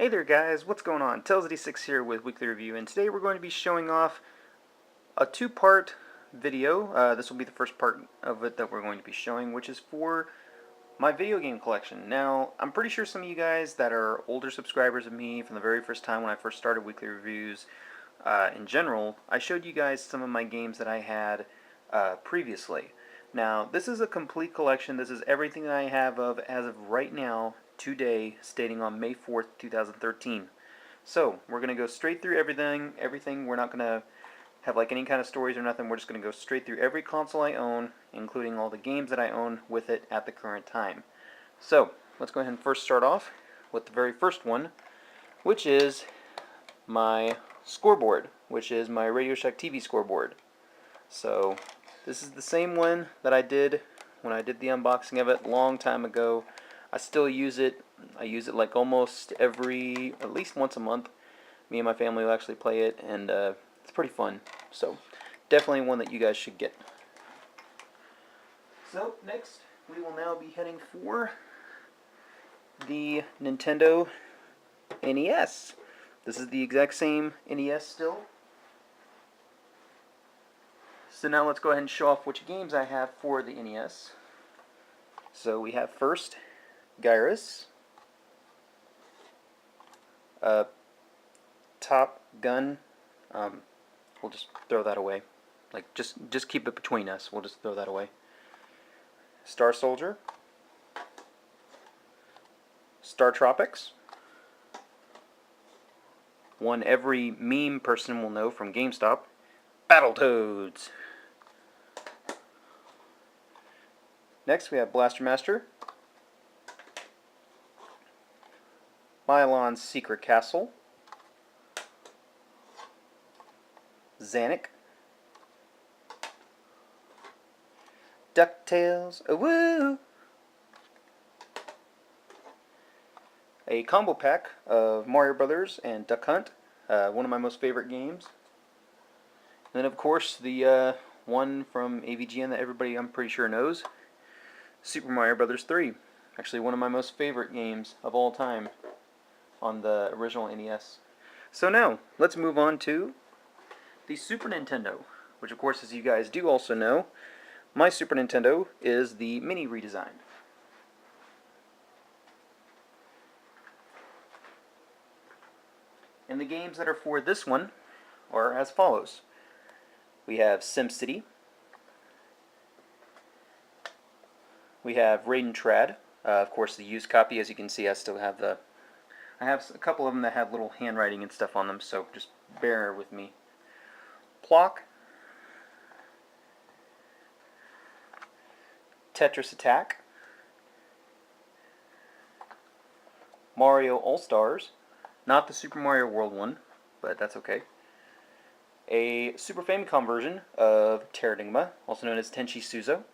Hey there guys, what's going on? Tails86 here with Weekly Review, and today we're going to be showing off a two-part video. This will be the first part of it that we're going to be showing, which is for my video game collection. Now, I'm pretty sure some of you guys that are older subscribers of me from the very first time when I first started Weekly Reviews, in general, I showed you guys some of my games that I had previously. Now, this is a complete collection. This is everything that I have as of right now, today, stating on May 4th, 2013. So, we're going to go straight through everything. We're not going to have like any kind of stories or nothing. We're just going to go straight through every console I own, including all the games that I own with it at the current time. So, let's go ahead and first start off with the very first one, which is my scoreboard, which is my Radio Shack TV scoreboard. So, this is the same one that I did when I did the unboxing of it a long time ago. I still use it. I use it like almost at least once a month. Me and my family will actually play it, and it's pretty fun. So, definitely one that you guys should get. So, next, we will now be heading for the Nintendo NES. This is the exact same NES still. So now let's go ahead and show off which games I have for the NES. So we have first Gyruss, Top Gun. We'll just throw that away. Like just keep it between us. We'll just throw that away. Star Soldier, Star Tropics. One every meme person will know from GameStop, Battletoads. Next we have Blaster Master, Mylon's Secret Castle, Zanuck, DuckTales, woo! A combo pack of Mario Brothers and Duck Hunt, one of my most favorite games. And then of course the one from AVGN that everybody I'm pretty sure knows, Super Mario Brothers 3. Actually one of my most favorite games of all time on the original NES. So now, let's move on to the Super Nintendo, which of course, as you guys do also know, my Super Nintendo is the mini redesign. And the games that are for this one are as follows. We have SimCity. We have Raiden Trad. Of course, the used copy. As you can see, I still have I have a couple of them that have little handwriting and stuff on them, so just bear with me. Plock. Tetris Attack. Mario All-Stars. Not the Super Mario World one, but that's okay. A Super Famicom version of Terranigma, also known as Tenchi Suzo.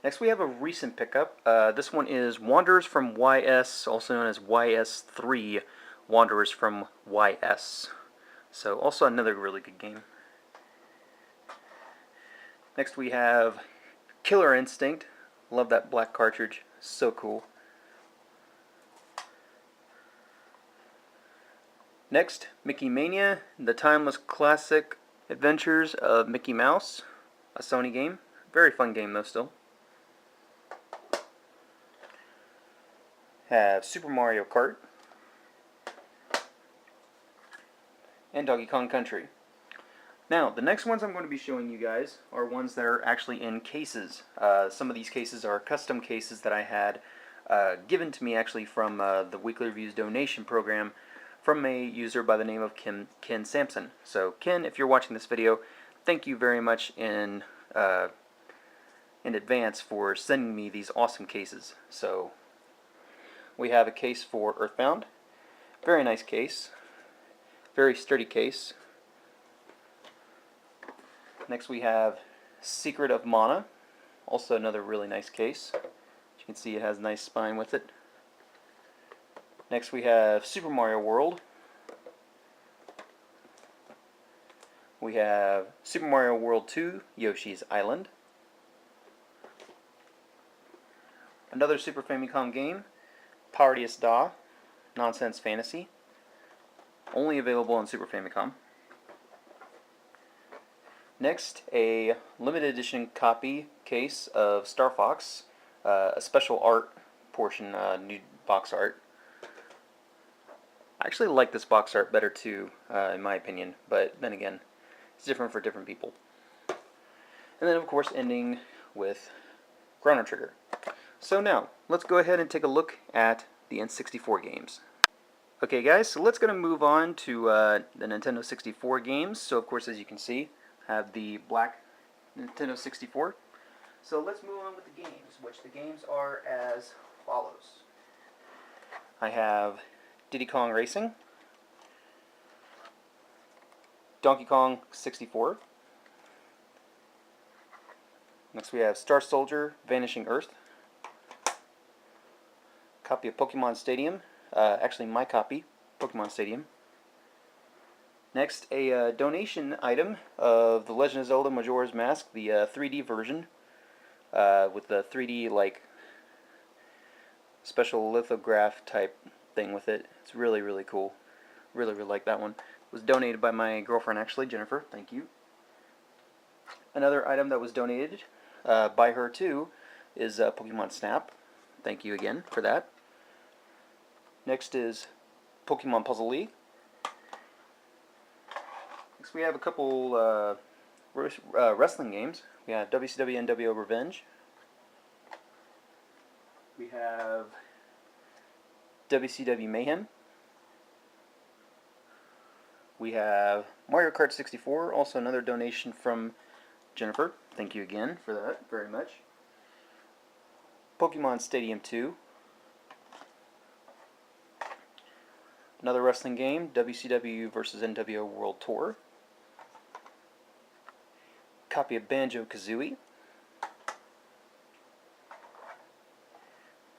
Next we have a recent pickup. This one is Wanderers from YS, also known as YS3, Wanderers from YS. So also another really good game. Next we have Killer Instinct. Love that black cartridge, so cool. Next, Mickey Mania, the timeless classic adventures of Mickey Mouse, a Sony game. Very fun game though still. Have Super Mario Kart and Donkey Kong Country. Now, the next ones I'm going to be showing you guys are ones that are actually in cases. Some of these cases are custom cases that I had given to me actually from the Weekly Reviews donation program from a user by the name of Ken Sampson. So Ken, if you're watching this video, thank you very much in advance for sending me these awesome cases. So we have a case for Earthbound. Very nice case. Very sturdy case. Next we have Secret of Mana. Also another really nice case. As you can see, it has a nice spine with it. Next we have Super Mario World. We have Super Mario World 2, Yoshi's Island. Another Super Famicom game, Parodius Da, Nonsense Fantasy, only available on Super Famicom. Next, a limited edition copy case of Star Fox, a special art portion, new box art. I actually like this box art better too, in my opinion, but then again, it's different for different people. And then of course ending with Chrono Trigger. So now, let's go ahead and take a look at the N64 games. Okay guys, so let's move on to the Nintendo 64 games. So of course, as you can see, I have the black Nintendo 64. So let's move on with the games, which the games are as follows. I have Diddy Kong Racing, Donkey Kong 64. Next we have Star Soldier Vanishing Earth, copy of Pokemon Stadium, actually my copy, Pokemon Stadium. Next, a donation item of The Legend of Zelda Majora's Mask, the 3D version, with the 3D like special lithograph type thing with it. It's really, really cool. Really, really like that one. It was donated by my girlfriend, actually, Jennifer. Thank you. Another item that was donated by her too is Pokemon Snap. Thank you again for that. Next is Pokemon Puzzle League. Next we have a couple wrestling games. We have WCW NWO Revenge. We have WCW Mayhem. We have Mario Kart 64, also another donation from Jennifer. Thank you again for that very much. Pokemon Stadium 2. Another wrestling game, WCW vs. NWO World Tour. Copy of Banjo-Kazooie.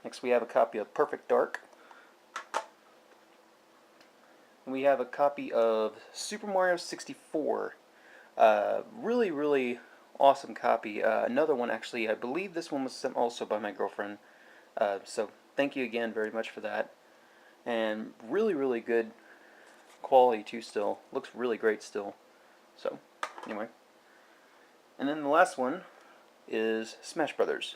Next we have a copy of Perfect Dark. And we have a copy of Super Mario 64. Really, really awesome copy. Another one, actually, I believe this one was sent also by my girlfriend. So thank you again very much for that. And really, really good quality too still. Looks really great still. So, anyway. And then the last one is Smash Brothers.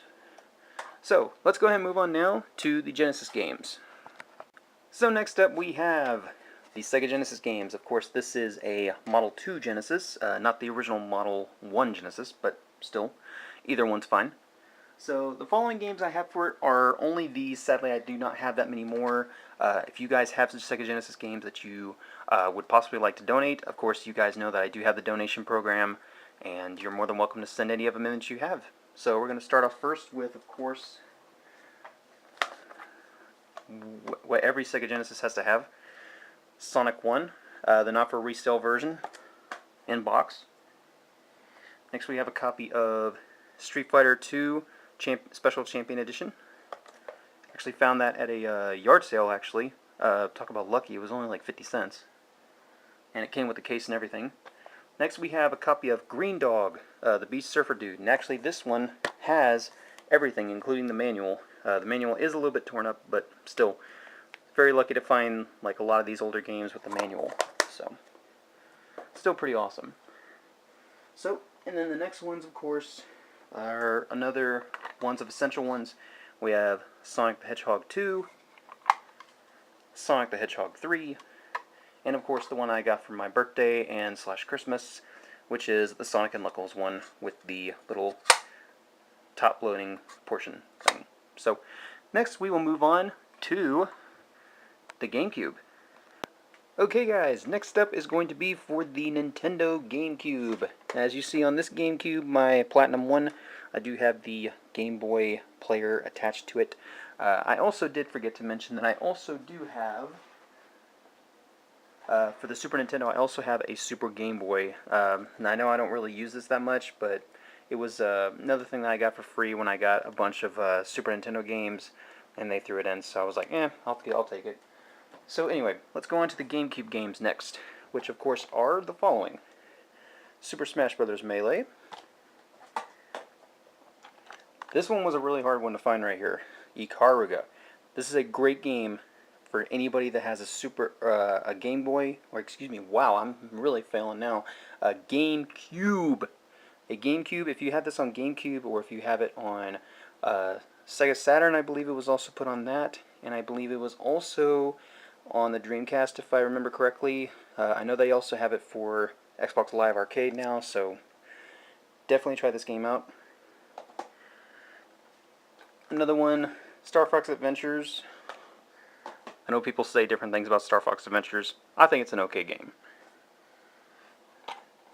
So, let's go ahead and move on now to the Genesis games. So next up we have the Sega Genesis games. Of course, this is a Model 2 Genesis, not the original Model 1 Genesis, but still, either one's fine. So the following games I have for it are only these. Sadly, I do not have that many more. If you guys have such Sega Genesis games that you would possibly like to donate, of course, you guys know that I do have the donation program, and you're more than welcome to send any of them in that you have. So we're going to start off first with, of course, what every Sega Genesis has to have. Sonic 1, the not for resale version, in box. Next we have a copy of Street Fighter 2 Special Champion Edition. Actually found that at a yard sale, actually. Talk about lucky, it was only like 50 cents. And it came with the case and everything. Next we have a copy of Green Dog, the Beast Surfer Dude. And actually this one has everything, including the manual. The manual is a little bit torn up, but still, very lucky to find like a lot of these older games with the manual. So, still pretty awesome. So, and then the next ones, of course, are another ones of essential ones. We have Sonic the Hedgehog 2, Sonic the Hedgehog 3, and of course the one I got for my birthday and / Christmas, which is the Sonic and Knuckles one with the little top loading portion thing. So, next we will move on to the GameCube. Okay guys, next up is going to be for the Nintendo GameCube. As you see on this GameCube, my Platinum 1, I do have the Game Boy player attached to it. I also did forget to mention that I also do have, for the Super Nintendo, I also have a Super Game Boy. And I know I don't really use this that much, but it was another thing that I got for free when I got a bunch of Super Nintendo games, and they threw it in, so I was like, I'll take it. So anyway, let's go on to the GameCube games next, which of course are the following. Super Smash Bros. Melee. This one was a really hard one to find right here. Ikaruga. This is a great game for anybody that has a Game Boy, or excuse me, wow, I'm really failing now, a GameCube. A GameCube, if you have this on GameCube, or if you have it on Sega Saturn, I believe it was also put on that, and I believe it was also on the Dreamcast, if I remember correctly. I know they also have it for Xbox Live Arcade now, so definitely try this game out. Another one, Star Fox Adventures. I know people say different things about Star Fox Adventures. I think it's an okay game.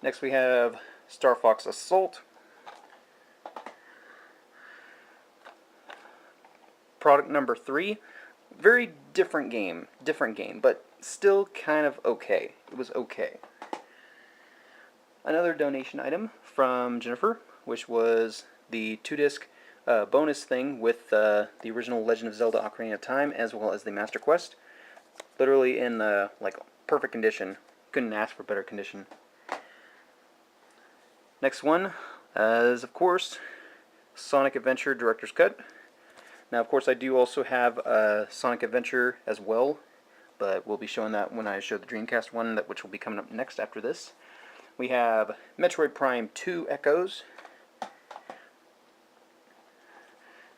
Next we have Star Fox Assault. Product number 3. Very different game, but still kind of okay. It was okay. Another donation item from Jennifer, which was the 2-disc bonus thing with the original Legend of Zelda Ocarina of Time, as well as the Master Quest. Literally in like perfect condition. Couldn't ask for better condition. Next one is, of course, Sonic Adventure Director's Cut. Now, of course, I do also have Sonic Adventure as well, but we'll be showing that when I show the Dreamcast one, which will be coming up next after this. We have Metroid Prime 2 Echoes.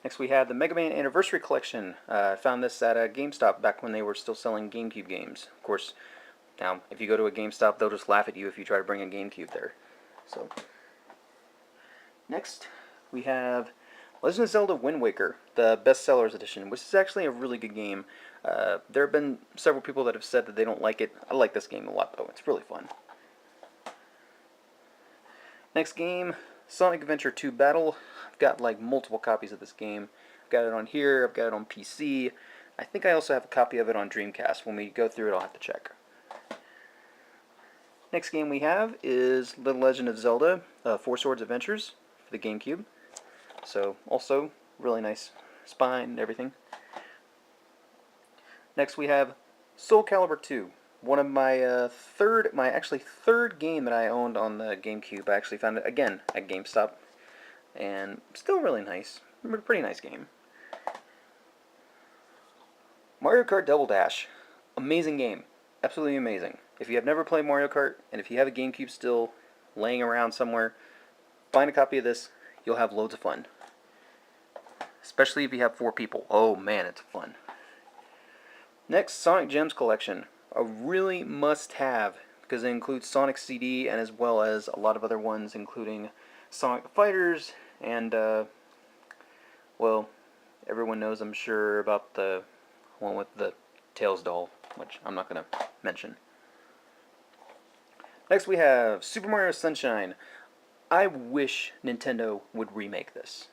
Next we have the Mega Man Anniversary Collection. I found this at a GameStop back when they were still selling GameCube games. Of course, now if you go to a GameStop, they'll just laugh at you if you try to bring a GameCube there. So, next we have Legend of Zelda Wind Waker, the Bestsellers Edition, which is actually a really good game. There have been several people that have said that they don't like it. I like this game a lot though. It's really fun. Next game, Sonic Adventure 2 Battle. I've got like multiple copies of this game. I've got it on here, I've got it on PC. I think I also have a copy of it on Dreamcast. When we go through it, I'll have to check. Next game we have is The Legend of Zelda Four Swords Adventures for the GameCube. So, also, really nice spine and everything. Next we have Soul Calibur 2. One of my third game that I owned on the GameCube. I actually found it again at GameStop, and still really nice. Pretty nice game. Mario Kart Double Dash, amazing game, absolutely amazing. If you have never played Mario Kart, and if you have a GameCube still laying around somewhere, find a copy of this. You'll have loads of fun. Especially if you have 4 people. Oh man, it's fun. Next, Sonic Gems Collection. A really must-have, because it includes Sonic CD and as well as a lot of other ones, including Sonic Fighters and, well, everyone knows, I'm sure, about the one with the Tails doll, which I'm not going to mention. Next we have Super Mario Sunshine. I wish Nintendo would remake this.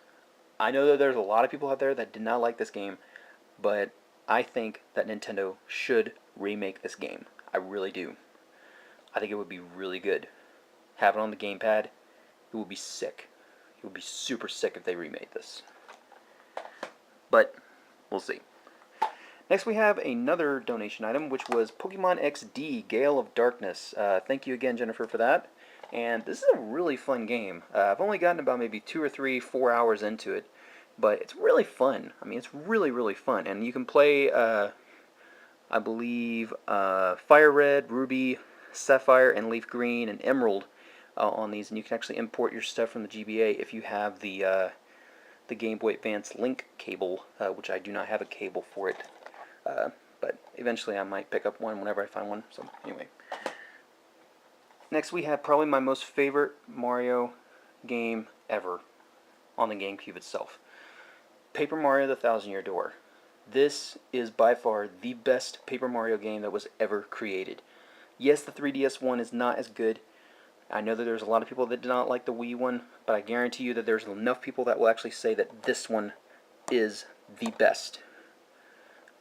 I know that there's a lot of people out there that did not like this game, but I think that Nintendo should remake this game. I really do. I think it would be really good. Have it on the gamepad. It would be sick. It would be super sick if they remade this. But, we'll see. Next we have another donation item, which was Pokemon XD Gale of Darkness. Thank you again, Jennifer, for that. And this is a really fun game. I've only gotten about maybe 2 or 3, 4 hours into it. But it's really fun. I mean, it's really, really fun. And you can play, I believe, Fire Red, Ruby, Sapphire, and Leaf Green, and Emerald on these. And you can actually import your stuff from the GBA if you have the Gameboy Advance link cable, which I do not have a cable for it. But eventually I might pick up one whenever I find one. So, anyway. Next we have probably my most favorite Mario game ever on the GameCube itself. Paper Mario The Thousand Year Door. This is by far the best Paper Mario game that was ever created. Yes, the 3DS one is not as good. I know that there's a lot of people that did not like the Wii one, but I guarantee you that there's enough people that will actually say that this one is the best.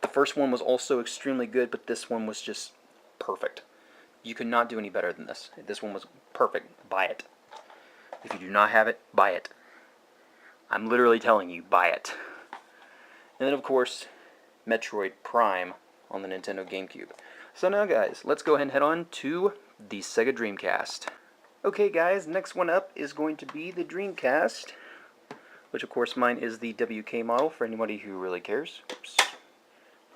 The first one was also extremely good, but this one was just perfect. You could not do any better than this. This one was perfect. Buy it. If you do not have it, buy it. I'm literally telling you, buy it. And then, of course, Metroid Prime on the Nintendo GameCube. So now, guys, let's go ahead and head on to the Sega Dreamcast. Okay, guys, next one up is going to be the Dreamcast, which, of course, mine is the WK model for anybody who really cares. Oops.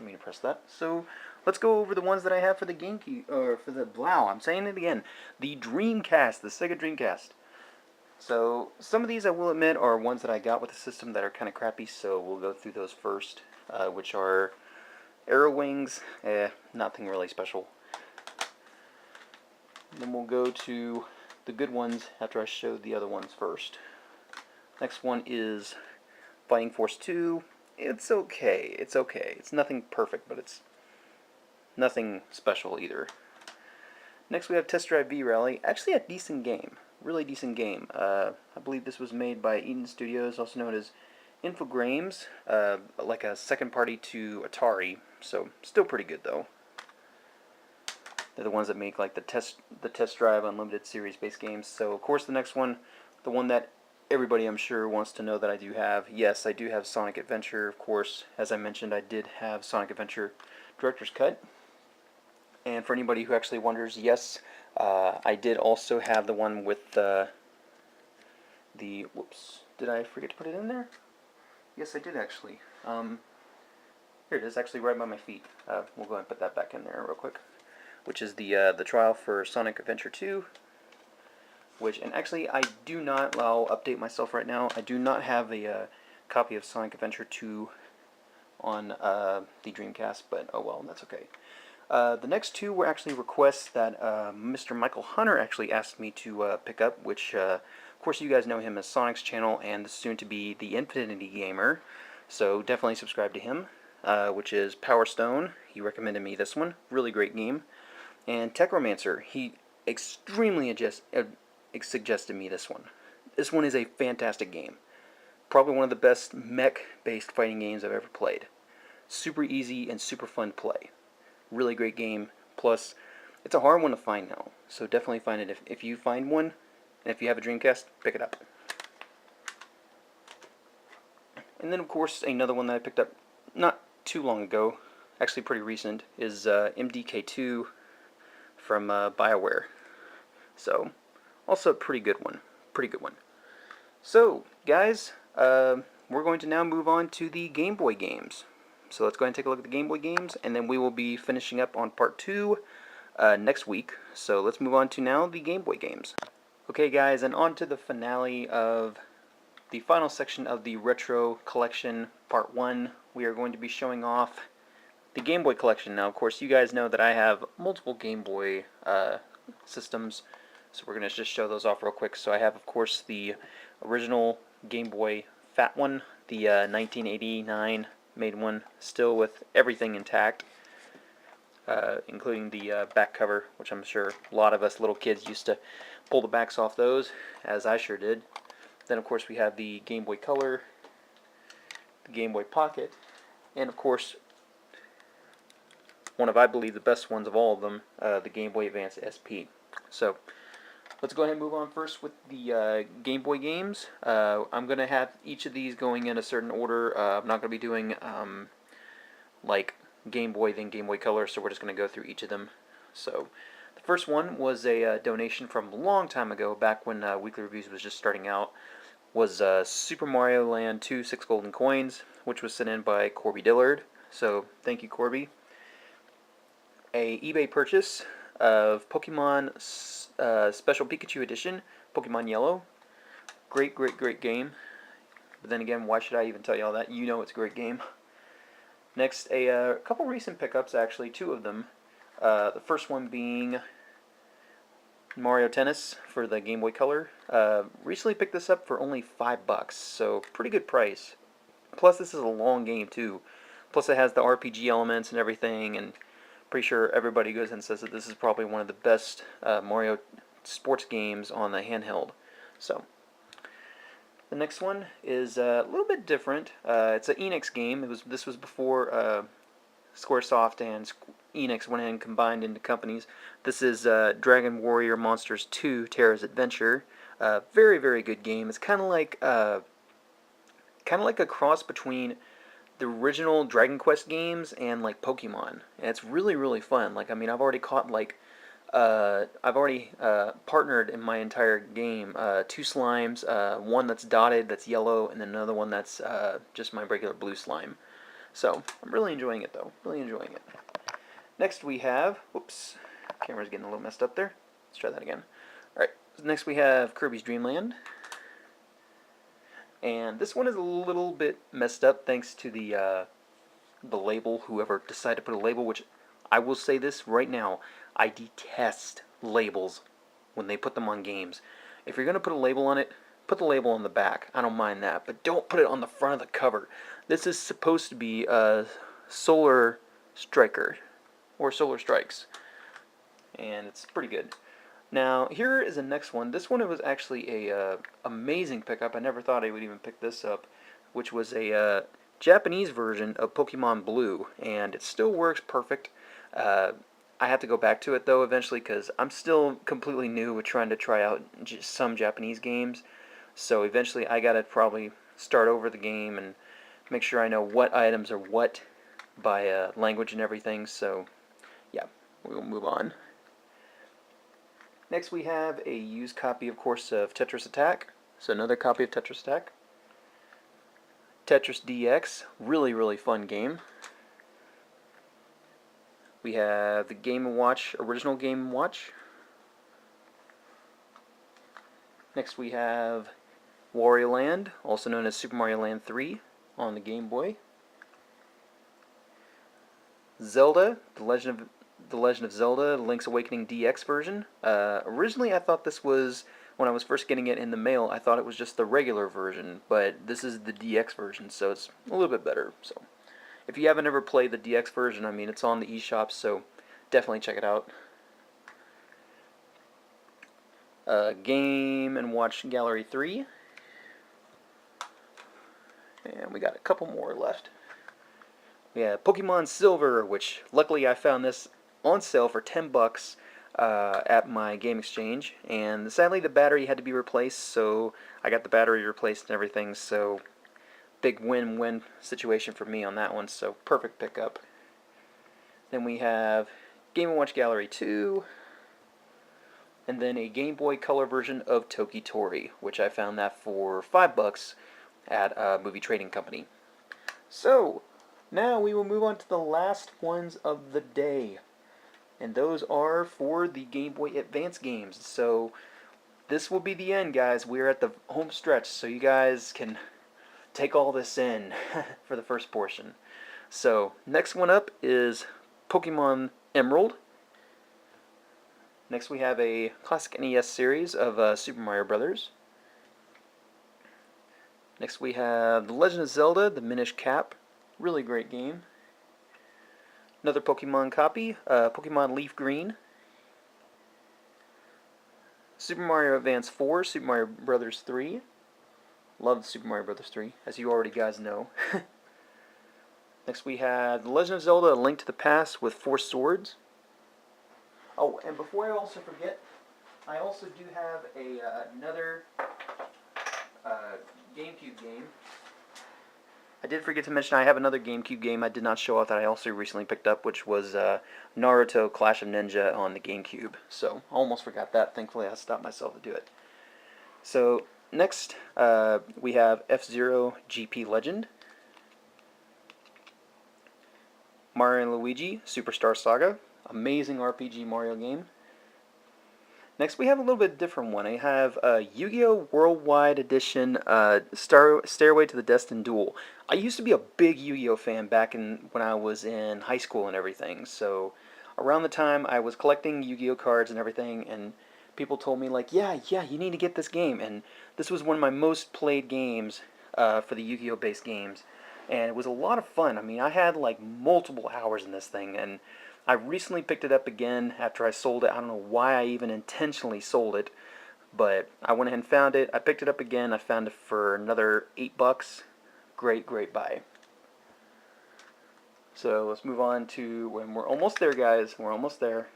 Let me press that. So let's go over the ones that I have for the GameCube, or for the, wow, I'm saying it again, the Dreamcast, the Sega Dreamcast. So some of these, I will admit, are ones that I got with the system that are kind of crappy, so we'll go through those first, which are Arrow Wings, nothing really special. Then we'll go to the good ones after I show the other ones first. Next one is Fighting Force 2. It's okay. It's okay. It's nothing perfect, but it's nothing special either. Next we have Test Drive V Rally. Actually a decent game. Really decent game. I believe this was made by Eden Studios, also known as Infogrames, like a second party to Atari, so still pretty good though. They're the ones that make like the Test Drive Unlimited series based games. So of course the next one, the one that everybody I'm sure wants to know that I do have. Yes, I do have Sonic Adventure, of course. As I mentioned, I did have Sonic Adventure Director's Cut. And for anybody who actually wonders, yes, I did also have the one with the whoops, did I forget to put it in there? Yes, I did actually. Here it is, actually right by my feet. We'll go ahead and put that back in there real quick. Which is the trial for Sonic Adventure 2. And actually, I do not, I'll update myself right now, I do not have a copy of Sonic Adventure 2 on the Dreamcast, but oh well, that's okay. The next two were actually requests that Mr. Michael Hunter actually asked me to pick up, which, of course, you guys know him as Sonic's channel and soon to be the Infinity Gamer, so definitely subscribe to him, which is Power Stone. He recommended me this one, really great game. And Techromancer, he extremely suggested me this one. This one is a fantastic game. Probably one of the best mech-based fighting games I've ever played. Super easy and super fun to play. Really great game. Plus, it's a hard one to find now. So definitely find it. If you find one, and if you have a Dreamcast, pick it up. And then, of course, another one that I picked up not too long ago, actually pretty recent, is MDK2 from BioWare. So, also a pretty good one. Pretty good one. So, guys, we're going to now move on to the Game Boy games. So let's go ahead and take a look at the Game Boy games, and then we will be finishing up on part 2 next week. So let's move on to now the Game Boy games. Okay, guys, and on to the finale of the final section of the Retro Collection Part 1. We are going to be showing off the Game Boy Collection. Now, of course, you guys know that I have multiple Game Boy systems, so we're going to just show those off real quick. So I have, of course, the original Game Boy Fat one, the 1989 made one, still with everything intact, including the back cover, which I'm sure a lot of us little kids used to pull the backs off those, as I sure did. Then, of course, we have the Game Boy Color, the Game Boy Pocket, and, of course, one of, I believe, the best ones of all of them, the Game Boy Advance SP. So, let's go ahead and move on first with the Game Boy games. I'm going to have each of these going in a certain order. I'm not going to be doing like Game Boy, then Game Boy Color, so we're just going to go through each of them. So, the first one was a donation from a long time ago, back when Weekly Reviews was just starting out, was Super Mario Land 2 6 Golden Coins, which was sent in by Corby Dillard. So, thank you, Corby. A eBay purchase of Pokemon Special Pikachu Edition, Pokemon Yellow. Great, great, great game. But then again, why should I even tell you all that? You know it's a great game. Next, a couple recent pickups, actually, 2 of them. The first one being Mario Tennis for the Game Boy Color. Recently picked this up for only $5, so pretty good price. Plus, this is a long game, too. Plus, it has the RPG elements and everything, and pretty sure everybody goes and says that this is probably one of the best Mario sports games on the handheld. So, the next one is a little bit different. It's an Enix game. This was before Squaresoft and Enix went in and combined into companies. This is Dragon Warrior Monsters 2: Terra's Adventure. Very, very good game. It's kind of like a cross between the original Dragon Quest games and like Pokemon. And it's really, really fun. Like, I mean, I've already caught like I've already partnered in my entire game 2 slimes, one that's dotted, that's yellow, and then another one that's just my regular blue slime. So I'm really enjoying it though, really enjoying it. Next we have, whoops, camera's getting a little messed up there. Let's try that again. Alright, so next we have Kirby's Dream Land. And this one is a little bit messed up thanks to the label, whoever decided to put a label, which I will say this right now, I detest labels when they put them on games. If you're going to put a label on it, put the label on the back. I don't mind that, but don't put it on the front of the cover. This is supposed to be Solar Striker, or Solar Strikes, and it's pretty good. Now, here is the next one. This one was actually a amazing pickup. I never thought I would even pick this up, which was a Japanese version of Pokemon Blue, and it still works perfect. I have to go back to it, though, eventually, because I'm still completely new with trying to try out some Japanese games. So eventually I got to probably start over the game and make sure I know what items are what by language and everything. So, yeah, we'll move on. Next we have a used copy, of course, of Tetris Attack. So another copy of Tetris Attack. Tetris DX, really, really fun game. We have the Game & Watch, original Game & Watch. Next we have Wario Land, also known as Super Mario Land 3, on the Game Boy. Zelda, The Legend of Zelda, Link's Awakening DX version. Originally I thought this was, when I was first getting it in the mail, I thought it was just the regular version, but this is the DX version, so it's a little bit better. So, if you haven't ever played the DX version, I mean, it's on the eShop, so definitely check it out. Game & Watch Gallery 3. And we got a couple more left. We have Pokemon Silver, which luckily I found this on sale for $10 at my game exchange, and sadly the battery had to be replaced, so I got the battery replaced and everything, so big win-win situation for me on that one, so perfect pickup. Then we have Game & Watch Gallery 2, and then a Game Boy Color version of Toki Tori, which I found that for $5 at a movie trading company. So, now we will move on to the last ones of the day. And those are for the Game Boy Advance games. So, this will be the end, guys. We're at the home stretch, so you guys can take all this in for the first portion. So, next one up is Pokemon Emerald. Next we have a classic NES series of Super Mario Brothers. Next we have The Legend of Zelda, The Minish Cap. Really great game. Another Pokemon copy, Pokemon Leaf Green. Super Mario Advance 4, Super Mario Brothers 3. Love Super Mario Brothers 3, as you already guys know. Next we have The Legend of Zelda, A Link to the Past with 4 Swords. Oh, and before I also forget, I also do have another Gamecube game. I did forget to mention I have another Gamecube game I did not show off that I also recently picked up, which was Naruto Clash of Ninja on the Gamecube. So, I almost forgot that. Thankfully, I stopped myself to do it. So, next, we have F-Zero GP Legend. Mario and Luigi Superstar Saga. Amazing RPG Mario game. Next, we have a little bit different one. I have Yu-Gi-Oh! Worldwide Edition Stairway to the Destined Duel. I used to be a big Yu-Gi-Oh! Fan back when I was in high school and everything. So, around the time I was collecting Yu-Gi-Oh! Cards and everything, and people told me, like, yeah, you need to get this game. And this was one of my most played games for the Yu-Gi-Oh! Based games. And it was a lot of fun. I mean, I had, like, multiple hours in this thing, and I recently picked it up again after I sold it. I don't know why I even intentionally sold it, but I went ahead and found it. I picked it up again. I found it for another $8. Great buy. So let's move on to when we're almost there, guys. We're almost there.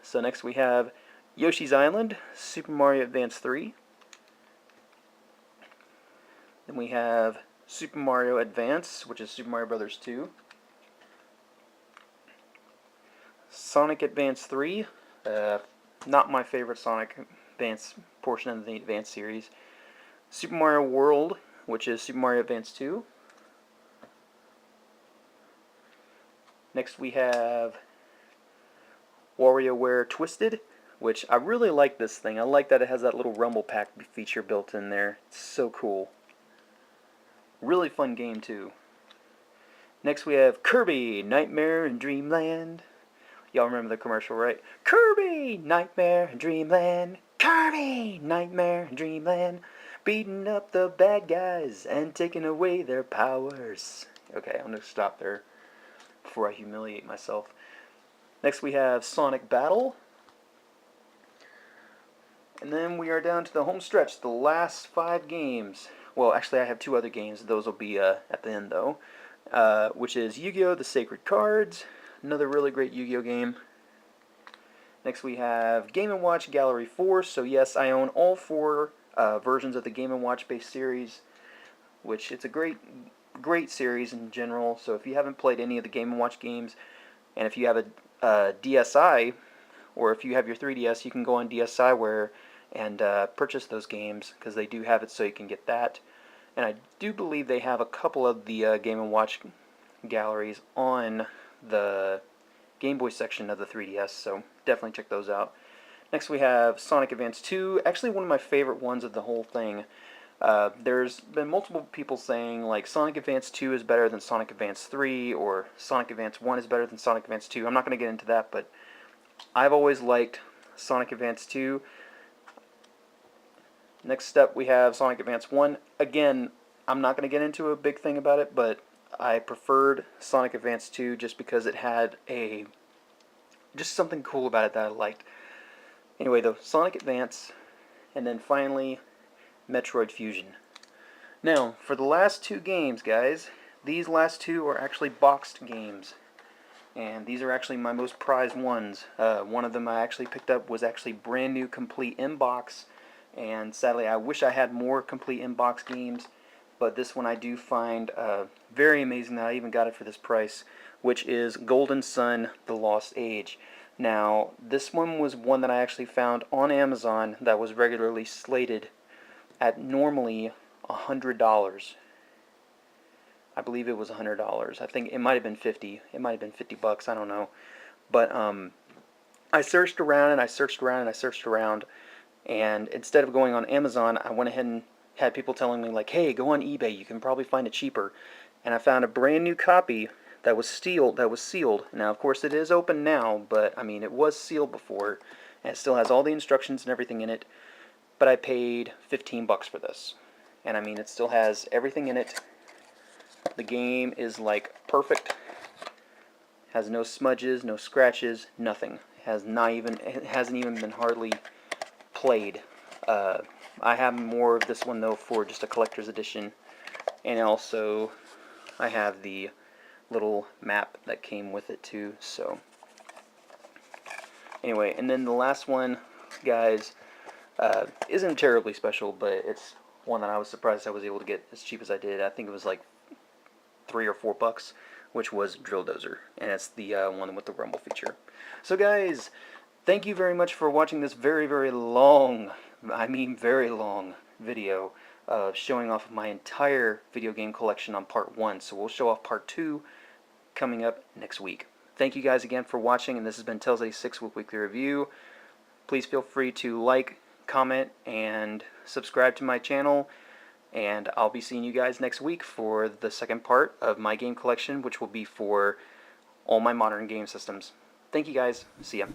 So next we have Yoshi's Island, Super Mario Advance 3. Then we have Super Mario Advance, which is Super Mario Brothers 2. Sonic Advance 3, not my favorite Sonic Advance portion of the Advance series. Super Mario World, which is Super Mario Advance 2. Next we have WarioWare Twisted, which I really like this thing. I like that it has that little rumble pack feature built in there. It's so cool. Really fun game too. Next we have Kirby Nightmare in Dreamland. Y'all remember the commercial, right? Kirby Nightmare in Dreamland. Kirby Nightmare in Dreamland. Beating up the bad guys and taking away their powers. Okay, I'm going to stop there before I humiliate myself. Next we have Sonic Battle. And then we are down to the home stretch, the last 5 games. Well, actually I have 2 other games. Those will be at the end though. Which is Yu-Gi-Oh! The Sacred Cards. Another really great Yu-Gi-Oh! Game. Next we have Game & Watch Gallery 4. So yes, I own all 4 versions of the Game & Watch based series, which it's a great series in general. So if you haven't played any of the Game & Watch games, and if you have a DSi, or if you have your 3DS, you can go on DSiWare and purchase those games, because they do have it so you can get that. And I do believe they have a couple of the Game & Watch galleries on the Game Boy section of the 3DS, so definitely check those out. Next we have Sonic Advance 2, actually one of my favorite ones of the whole thing. There's been multiple people saying like Sonic Advance 2 is better than Sonic Advance 3, or Sonic Advance 1 is better than Sonic Advance 2. I'm not going to get into that, but I've always liked Sonic Advance 2. Next up we have Sonic Advance 1. Again, I'm not going to get into a big thing about it, but I preferred Sonic Advance 2 just because it had just something cool about it that I liked. Anyway, though, Sonic Advance, and then finally Metroid Fusion. Now, for the last 2 games, guys, these last 2 are actually boxed games. And these are actually my most prized ones. One of them I actually picked up was actually brand new, complete in-box. And sadly, I wish I had more complete in-box games. But this one I do find very amazing that I even got it for this price, which is Golden Sun: The Lost Age. Now, this one was one that I actually found on Amazon that was regularly slated at normally $100. I believe it was $100. I think it might have been 50. It might have been 50 bucks. I don't know. But I searched around and I searched around and I searched around, and instead of going on Amazon, I went ahead and had people telling me like, "Hey, go on eBay. You can probably find it cheaper." And I found a brand new copy that was sealed. Now, of course, it is open now, but I mean, it was sealed before, and it still has all the instructions and everything in it. But I paid 15 bucks for this, and I mean, it still has everything in it. The game is like perfect. Has no smudges, no scratches, nothing. It hasn't even been hardly played. I have more of this one though for just a collector's edition, and also I have the little map that came with it too. So anyway, and then the last one, guys, isn't terribly special, but it's one that I was surprised I was able to get as cheap as I did. I think it was like 3 or 4 bucks, which was Drill Dozer, and it's the one with the rumble feature. So guys, thank you very much for watching this very, very long, I mean very long video of showing off my entire video game collection on part 1. So we'll show off part 2 coming up next week. Thank you guys again for watching, and this has been Tails86 with Weekly Review. Please feel free to like, comment, and subscribe to my channel. And I'll be seeing you guys next week for the second part of my game collection, which will be for all my modern game systems. Thank you guys. See ya.